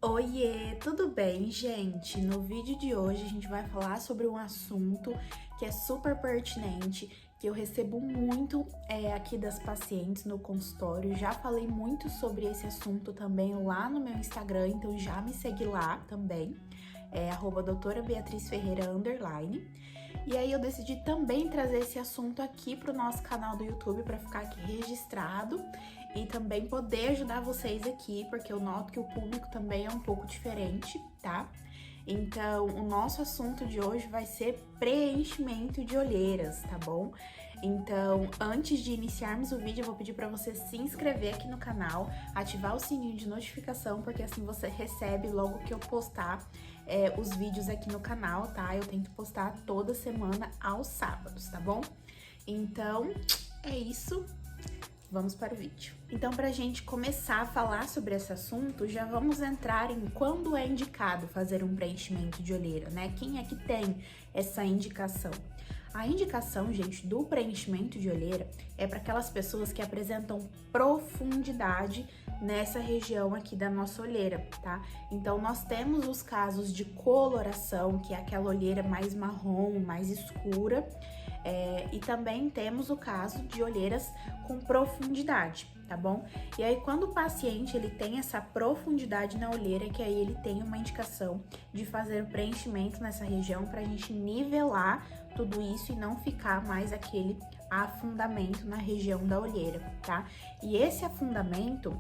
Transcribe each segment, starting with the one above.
Oiê, tudo bem, gente? No vídeo de hoje a gente vai falar sobre um assunto que é super pertinente, que eu recebo muito aqui das pacientes no consultório. Já falei muito sobre esse assunto também lá no meu Instagram, então já me segue lá também, doutora Beatriz Ferreira _. E aí eu decidi também trazer esse assunto aqui para o nosso canal do YouTube para ficar aqui registrado e também poder ajudar vocês aqui, porque eu noto que o público também é um pouco diferente, tá? Então, o nosso assunto de hoje vai ser preenchimento de olheiras, tá bom? Então, antes de iniciarmos o vídeo, eu vou pedir para você se inscrever aqui no canal, ativar o sininho de notificação, porque assim você recebe logo que eu postar os vídeos aqui no canal, tá? Eu tento postar toda semana aos sábados, tá bom? Então, é isso. Vamos para o vídeo. Então, para a gente começar a falar sobre esse assunto, já vamos entrar em quando é indicado fazer um preenchimento de olheira, né? Quem é que tem essa indicação? A indicação, gente, do preenchimento de olheira é para aquelas pessoas que apresentam profundidade nessa região aqui da nossa olheira, tá? Então, nós temos os casos de coloração, que é aquela olheira mais marrom, mais escura, e também temos o caso de olheiras com profundidade, tá bom? E aí, quando o paciente ele tem essa profundidade na olheira, que aí ele tem uma indicação de fazer o preenchimento nessa região para a gente nivelar tudo isso e não ficar mais aquele afundamento na região da olheira, tá? E esse afundamento,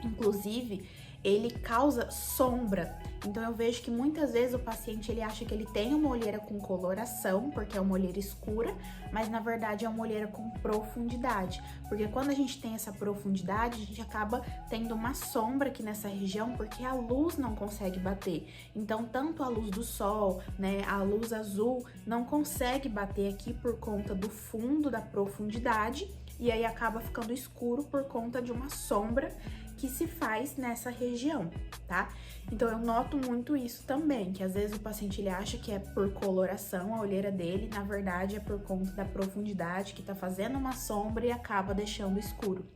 inclusive, ele causa sombra. Então eu vejo que muitas vezes o paciente ele acha que ele tem uma olheira com coloração, porque é uma olheira escura, mas na verdade é uma olheira com profundidade. Porque quando a gente tem essa profundidade, a gente acaba tendo uma sombra aqui nessa região, porque a luz não consegue bater. Então tanto a luz do sol, né, a luz azul não consegue bater aqui por conta do fundo da profundidade, e aí acaba ficando escuro por conta de uma sombra que se faz nessa região, tá? Então eu noto muito isso também, que às vezes o paciente ele acha que é por coloração a olheira dele, na verdade é por conta da profundidade que tá fazendo uma sombra e acaba deixando escuro.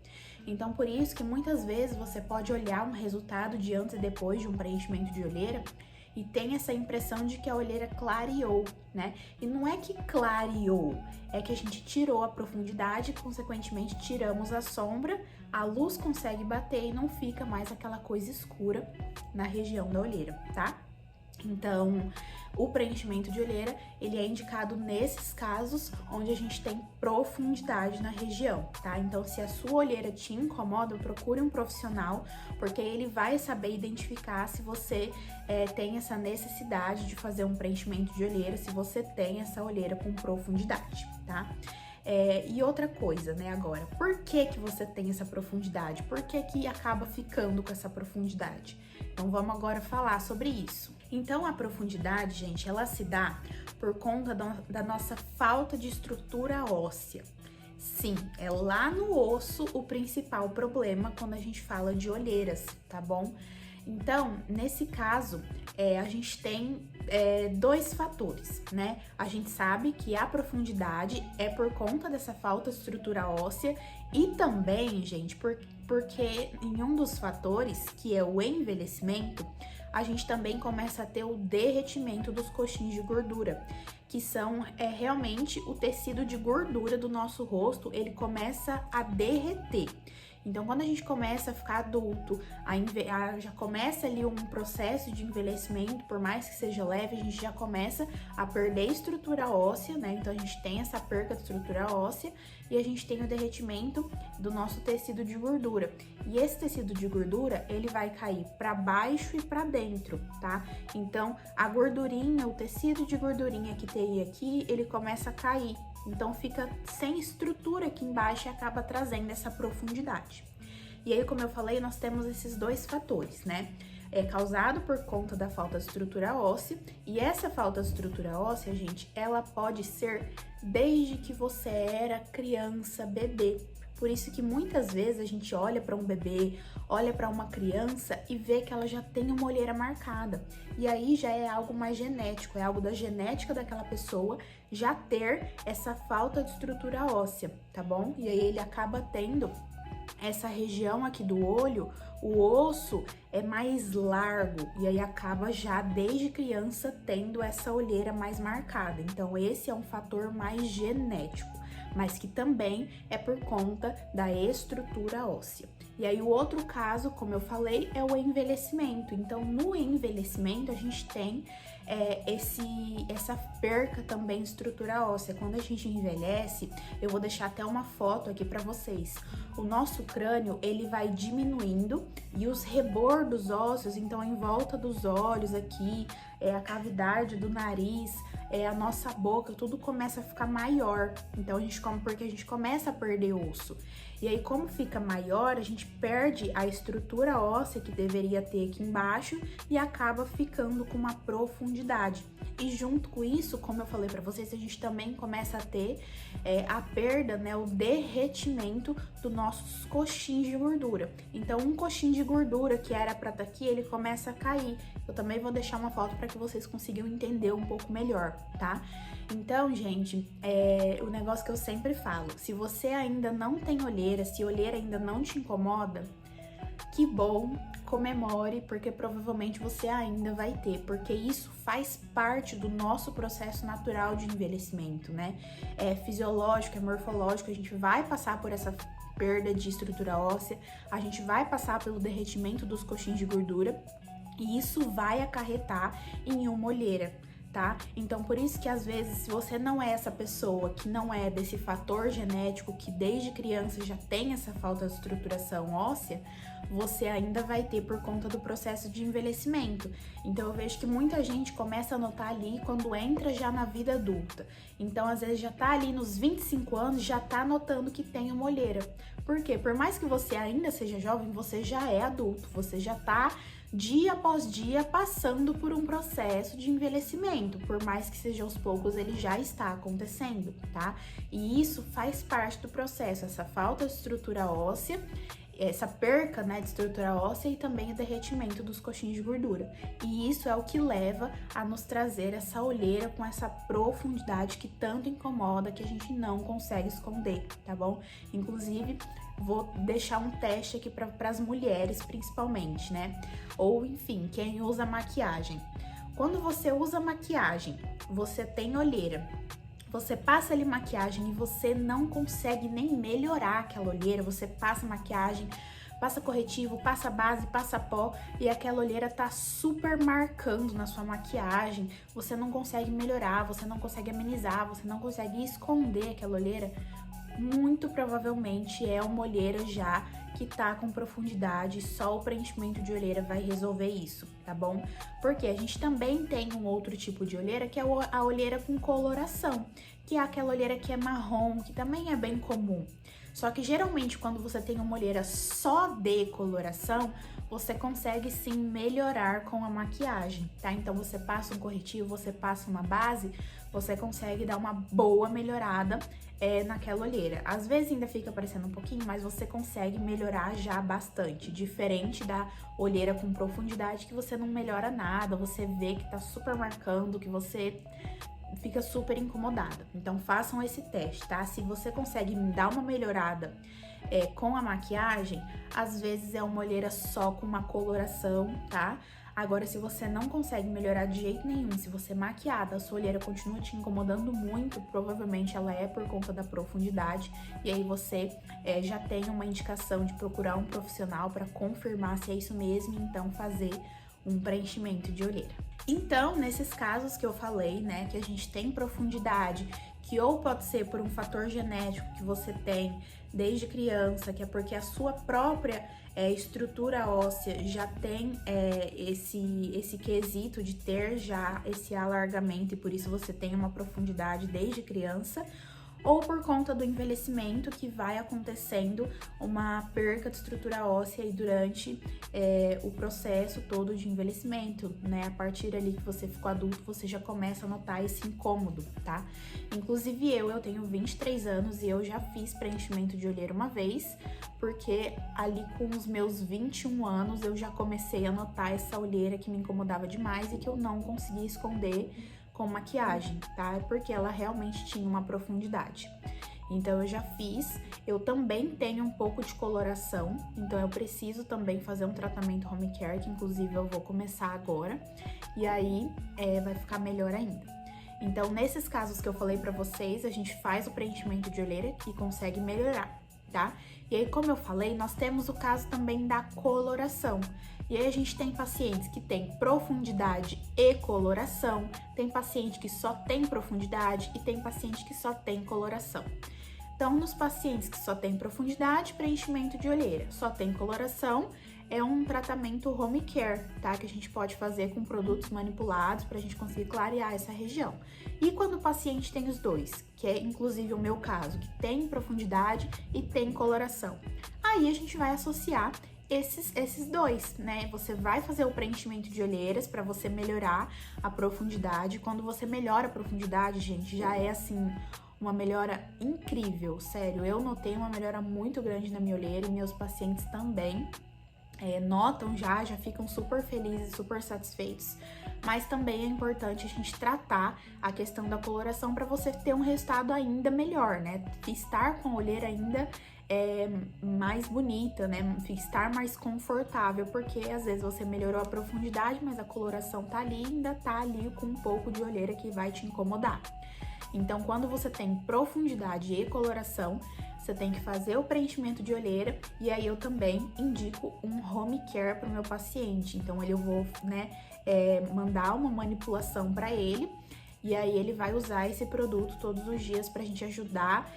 Então por isso que muitas vezes você pode olhar um resultado de antes e depois de um preenchimento de olheira e tem essa impressão de que a olheira clareou, né? E não é que clareou, é que a gente tirou a profundidade, consequentemente tiramos a sombra, a luz consegue bater e não fica mais aquela coisa escura na região da olheira, tá? Então, o preenchimento de olheira, ele é indicado nesses casos onde a gente tem profundidade na região, tá? Então, se a sua olheira te incomoda, procure um profissional, porque ele vai saber identificar se você tem essa necessidade de fazer um preenchimento de olheira, se você tem essa olheira com profundidade, tá? E outra coisa, né, agora, por que que você tem essa profundidade? Por que que acaba ficando com essa profundidade? Então, vamos agora falar sobre isso. Então, a profundidade, gente, ela se dá por conta da nossa falta de estrutura óssea. Sim, é lá no osso o principal problema quando a gente fala de olheiras, tá bom? Então, nesse caso, a gente tem dois fatores, né? A gente sabe que a profundidade é por conta dessa falta de estrutura óssea e também, gente, porque em um dos fatores, que é o envelhecimento, a gente também começa a ter o derretimento dos coxins de gordura, que são realmente o tecido de gordura do nosso rosto, ele começa a derreter. Então, quando a gente começa a ficar adulto, já começa ali um processo de envelhecimento, por mais que seja leve, a gente já começa a perder estrutura óssea, né? Então, a gente tem essa perda de estrutura óssea e a gente tem o derretimento do nosso tecido de gordura. E esse tecido de gordura, ele vai cair para baixo e para dentro, tá? Então, a gordurinha, o tecido de gordurinha que teria aqui, ele começa a cair. Então fica sem estrutura aqui embaixo e acaba trazendo essa profundidade. E aí, como eu falei, nós temos esses dois fatores, né? É causado por conta da falta de estrutura óssea, e essa falta de estrutura óssea, gente, ela pode ser desde que você era criança, bebê. Por isso que muitas vezes a gente olha para um bebê, olha para uma criança e vê que ela já tem uma olheira marcada. E aí já é algo mais genético, é algo da genética daquela pessoa já ter essa falta de estrutura óssea, tá bom? E aí ele acaba tendo essa região aqui do olho, o osso é mais largo e aí acaba já desde criança tendo essa olheira mais marcada. Então esse é um fator mais genético, mas que também é por conta da estrutura óssea. E aí o outro caso, como eu falei, é o envelhecimento. Então no envelhecimento a gente tem essa perca também de estrutura óssea. Quando a gente envelhece, eu vou deixar até uma foto aqui para vocês. O nosso crânio, ele vai diminuindo e os rebordos ósseos, então em volta dos olhos aqui, a cavidade do nariz, a nossa boca, tudo começa a ficar maior. Então porque a gente começa a perder osso. E aí, como fica maior, a gente perde a estrutura óssea que deveria ter aqui embaixo e acaba ficando com uma profundidade. E junto com isso, como eu falei pra vocês, a gente também começa a ter a perda, né, o derretimento dos nossos coxins de gordura. Então, um coxinho de gordura que era pra estar aqui, ele começa a cair. Eu também vou deixar uma foto para que vocês consigam entender um pouco melhor, tá? Então, gente, o negócio que eu sempre falo, se você ainda não tem olheira, se olheira ainda não te incomoda, que bom, comemore, porque provavelmente você ainda vai ter, porque isso faz parte do nosso processo natural de envelhecimento, né? É fisiológico, é morfológico, a gente vai passar por essa perda de estrutura óssea, a gente vai passar pelo derretimento dos coxins de gordura, e isso vai acarretar em uma olheira, tá? Então, por isso que às vezes, se você não é essa pessoa que não é desse fator genético, que desde criança já tem essa falta de estruturação óssea, você ainda vai ter por conta do processo de envelhecimento. Então, eu vejo que muita gente começa a notar ali quando entra já na vida adulta. Então, às vezes já tá ali nos 25 anos, já tá notando que tem uma olheira. Por quê? Por mais que você ainda seja jovem, você já é adulto, você já tá dia após dia passando por um processo de envelhecimento, por mais que seja aos poucos, ele já está acontecendo, tá? E isso faz parte do processo, essa falta de estrutura óssea, essa perca, né, de estrutura óssea e também o derretimento dos coxins de gordura. E isso é o que leva a nos trazer essa olheira com essa profundidade que tanto incomoda, que a gente não consegue esconder, tá bom? Inclusive, vou deixar um teste aqui para as mulheres, principalmente, né? Ou, enfim, quem usa maquiagem. Quando você usa maquiagem, você tem olheira, você passa ali maquiagem e você não consegue nem melhorar aquela olheira, você passa maquiagem, passa corretivo, passa base, passa pó e aquela olheira tá super marcando na sua maquiagem, você não consegue melhorar, você não consegue amenizar, você não consegue esconder aquela olheira, muito provavelmente é uma olheira já que tá com profundidade, só o preenchimento de olheira vai resolver isso, tá bom? Porque a gente também tem um outro tipo de olheira, que é a olheira com coloração, que é aquela olheira que é marrom, que também é bem comum. Só que geralmente quando você tem uma olheira só de coloração, você consegue sim melhorar com a maquiagem, tá? Então você passa um corretivo, você passa uma base, você consegue dar uma boa melhorada naquela olheira. Às vezes ainda fica aparecendo um pouquinho, mas você consegue melhorar já bastante, diferente da olheira com profundidade que você não melhora nada, você vê que tá super marcando, que você fica super incomodada. Então façam esse teste, tá? Se você consegue dar uma melhorada com a maquiagem, às vezes é uma olheira só com uma coloração, tá? Agora, se você não consegue melhorar de jeito nenhum, se você maquiada, a sua olheira continua te incomodando muito, provavelmente ela é por conta da profundidade, e aí você já tem uma indicação de procurar um profissional para confirmar se é isso mesmo, e então fazer um preenchimento de olheira. Então, nesses casos que eu falei, né, que a gente tem profundidade, que ou pode ser por um fator genético que você tem desde criança, que é porque a sua própria estrutura óssea já tem esse quesito de ter já esse alargamento e por isso você tem uma profundidade desde criança, ou por conta do envelhecimento que vai acontecendo uma perca de estrutura óssea aí durante o processo todo de envelhecimento, né? A partir ali que você ficou adulto, você já começa a notar esse incômodo, tá? Inclusive eu tenho 23 anos e eu já fiz preenchimento de olheira uma vez, porque ali com os meus 21 anos eu já comecei a notar essa olheira que me incomodava demais e que eu não conseguia esconder com maquiagem, tá? Porque ela realmente tinha uma profundidade. Então eu já fiz, eu também tenho um pouco de coloração, então eu preciso também fazer um tratamento home care, que inclusive eu vou começar agora, e aí vai ficar melhor ainda. Então nesses casos que eu falei pra vocês, a gente faz o preenchimento de olheira e consegue melhorar, tá? E aí, como eu falei, nós temos o caso também da coloração. E aí a gente tem pacientes que têm profundidade e coloração, tem paciente que só tem profundidade e tem paciente que só tem coloração. Então, nos pacientes que só tem profundidade, preenchimento de olheira, só tem coloração, é um tratamento home care, tá? Que a gente pode fazer com produtos manipulados pra gente conseguir clarear essa região. E quando o paciente tem os dois, que é inclusive o meu caso, que tem profundidade e tem coloração, aí a gente vai associar esses dois, né? Você vai fazer o preenchimento de olheiras para você melhorar a profundidade. Quando você melhora a profundidade, gente, já é assim uma melhora incrível, sério. Eu notei uma melhora muito grande na minha olheira e meus pacientes também. Notam já ficam super felizes, super satisfeitos. Mas também é importante a gente tratar a questão da coloração para você ter um resultado ainda melhor, né? Estar com a olheira ainda mais bonita, né? Estar mais confortável, porque às vezes você melhorou a profundidade, mas a coloração tá ali, ainda tá ali com um pouco de olheira que vai te incomodar. Então, quando você tem profundidade e coloração, você tem que fazer o preenchimento de olheira, e aí eu também indico um home care para o meu paciente. Então, eu vou, mandar uma manipulação para ele, e aí ele vai usar esse produto todos os dias pra gente ajudar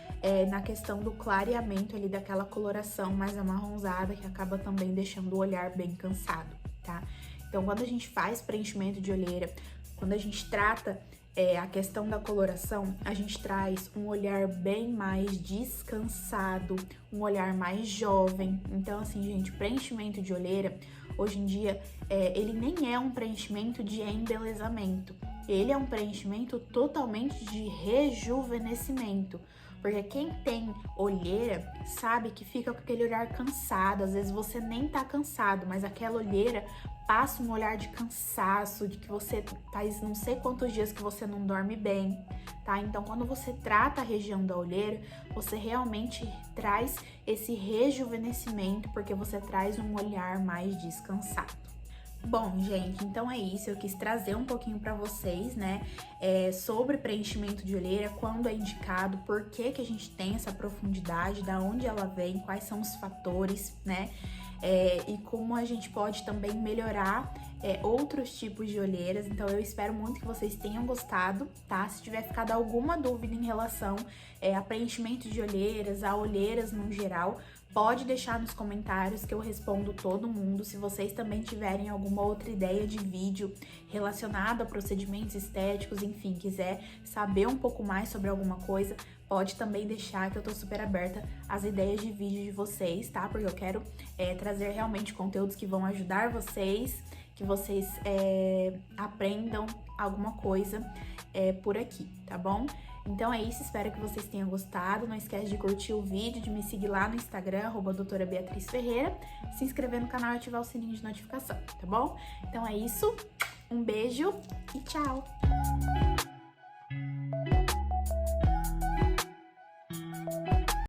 na questão do clareamento ali daquela coloração mais amarronzada, que acaba também deixando o olhar bem cansado, tá? Então, quando a gente faz preenchimento de olheira, quando a gente trata a questão da coloração, a gente traz um olhar bem mais descansado, um olhar mais jovem. Então, assim, gente, preenchimento de olheira, hoje em dia, ele nem é um preenchimento de embelezamento. Ele é um preenchimento totalmente de rejuvenescimento. Porque quem tem olheira sabe que fica com aquele olhar cansado. Às vezes você nem tá cansado, mas aquela olheira passa um olhar de cansaço, de que você faz não sei quantos dias que você não dorme bem, tá? Então, quando você trata a região da olheira, você realmente traz esse rejuvenescimento, porque você traz um olhar mais descansado. Bom, gente, então é isso, eu quis trazer um pouquinho pra vocês, né, sobre preenchimento de olheira, quando é indicado, por que que a gente tem essa profundidade, da onde ela vem, quais são os fatores, né, e como a gente pode também melhorar outros tipos de olheiras. Então eu espero muito que vocês tenham gostado, tá? Se tiver ficado alguma dúvida em relação a preenchimento de olheiras, a olheiras no geral, pode deixar nos comentários que eu respondo todo mundo. Se vocês também tiverem alguma outra ideia de vídeo relacionado a procedimentos estéticos, enfim, quiser saber um pouco mais sobre alguma coisa, pode também deixar, que eu tô super aberta às ideias de vídeo de vocês, tá? Porque eu quero trazer realmente conteúdos que vão ajudar vocês, que vocês aprendam alguma coisa por aqui, tá bom? Então é isso, espero que vocês tenham gostado. Não esquece de curtir o vídeo, de me seguir lá no Instagram, @doutora Beatriz Ferreira, se inscrever no canal e ativar o sininho de notificação, tá bom? Então é isso, um beijo e tchau!